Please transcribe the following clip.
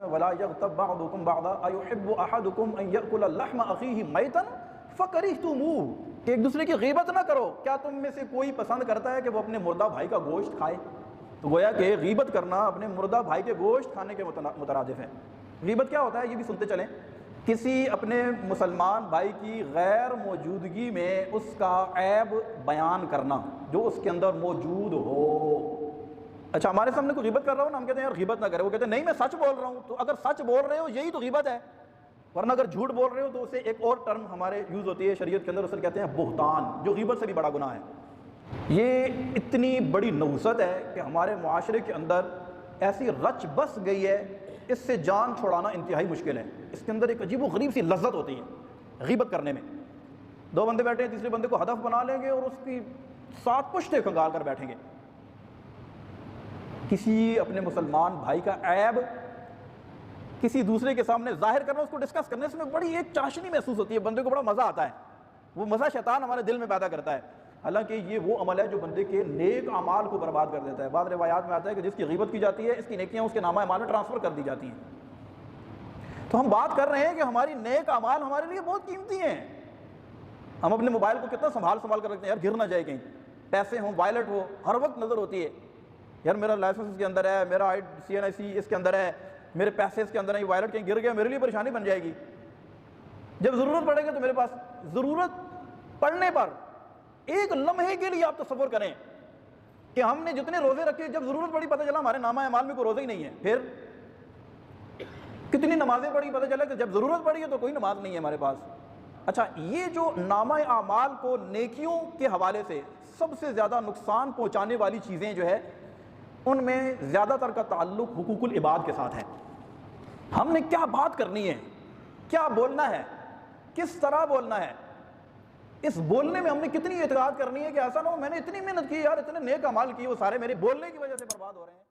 ولا یغتب بعضکم بعضا ایحب احدکم ان یأکل لحم اخیہ میتا فکرہتموہ، کہ ایک دوسرے کی غیبت نہ کرو، کیا تم میں سے کوئی پسند کرتا ہے کہ وہ اپنے مردہ بھائی کا گوشت کھائے؟ تو گویا کہ غیبت کرنا اپنے مردہ بھائی کے گوشت کھانے کے مترادف ہے۔ غیبت کیا ہوتا ہے یہ بھی سنتے چلیں، کسی اپنے مسلمان بھائی کی غیر موجودگی میں اس کا عیب بیان کرنا جو اس کے اندر موجود ہو۔ اچھا ہمارے سامنے کوئی غیبت کر رہا ہو نا، ہم کہتے ہیں یار غیبت نہ کرے، وہ کہتے ہیں نہیں میں سچ بول رہا ہوں۔ تو اگر سچ بول رہے ہو یہی تو غیبت ہے، ورنہ اگر جھوٹ بول رہے ہو تو اسے ایک اور ٹرم ہمارے یوز ہوتی ہے شریعت کے اندر، اسے کہتے ہیں بہتان، جو غیبت سے بھی بڑا گناہ ہے۔ یہ اتنی بڑی نحوست ہے کہ ہمارے معاشرے کے اندر ایسی رچ بس گئی ہے، اس سے جان چھڑانا انتہائی مشکل ہے۔ اس کے اندر ایک عجیب و غریب سی لذت ہوتی ہے غیبت کرنے میں۔ دو بندے بیٹھے ہیں، تیسرے بندے کو ہدف بنا لیں گے اور اس کی 7 پشتیں کھنگال کر بیٹھیں گے۔ کسی اپنے مسلمان بھائی کا عیب کسی دوسرے کے سامنے ظاہر کرنا، اس کو ڈسکس کرنے سے بڑی ایک چاشنی محسوس ہوتی ہے، بندے کو بڑا مزہ آتا ہے، وہ مزہ شیطان ہمارے دل میں پیدا کرتا ہے۔ حالانکہ یہ وہ عمل ہے جو بندے کے نیک اعمال کو برباد کر دیتا ہے۔ بعض روایات میں آتا ہے کہ جس کی غیبت کی جاتی ہے اس کی نیکیاں اس کے نامہ اعمال میں ٹرانسفر کر دی جاتی ہیں۔ تو ہم بات کر رہے ہیں کہ ہماری نیک اعمال ہمارے لیے بہت قیمتی ہیں۔ ہم اپنے موبائل کو کتنا سنبھال کر رکھتے ہیں، یار گر نہ جائے کہیں، پیسے ہوں، وائلٹ ہو، ہر وقت نظر ہوتی ہے یار میرا لائسنس اس کے اندر ہے، میرا CNIC اس کے اندر ہے، میرے پیسے اس کے اندر ہیں، وائلٹ کہیں گر گیا میرے لیے پریشانی بن جائے گی۔ جب ضرورت پڑے گی تو میرے پاس، ضرورت پڑنے پر ایک لمحے کے لیے آپ تصور کریں کہ ہم نے جتنے روزے رکھے، جب ضرورت پڑی پتہ چلا ہمارے نامہ اعمال میں کوئی روزہ ہی نہیں ہے، پھر کتنی نمازیں پڑھی، پتہ چلا کہ جب ضرورت پڑی ہے تو کوئی نماز نہیں ہے ہمارے پاس۔ اچھا یہ جو نامہ اعمال کو نیکیوں کے حوالے سے سب سے زیادہ نقصان پہنچانے والی چیزیں جو ہے، ان میں زیادہ تر کا تعلق حقوق العباد کے ساتھ ہے۔ ہم نے کیا بات کرنی ہے، کیا بولنا ہے، کس طرح بولنا ہے، اس بولنے میں ہم نے کتنی احتیاط کرنی ہے کہ ایسا نہ ہو میں نے اتنی محنت کی یار، اتنے نیک اعمال کیے، وہ سارے میرے بولنے کی وجہ سے برباد ہو رہے ہیں۔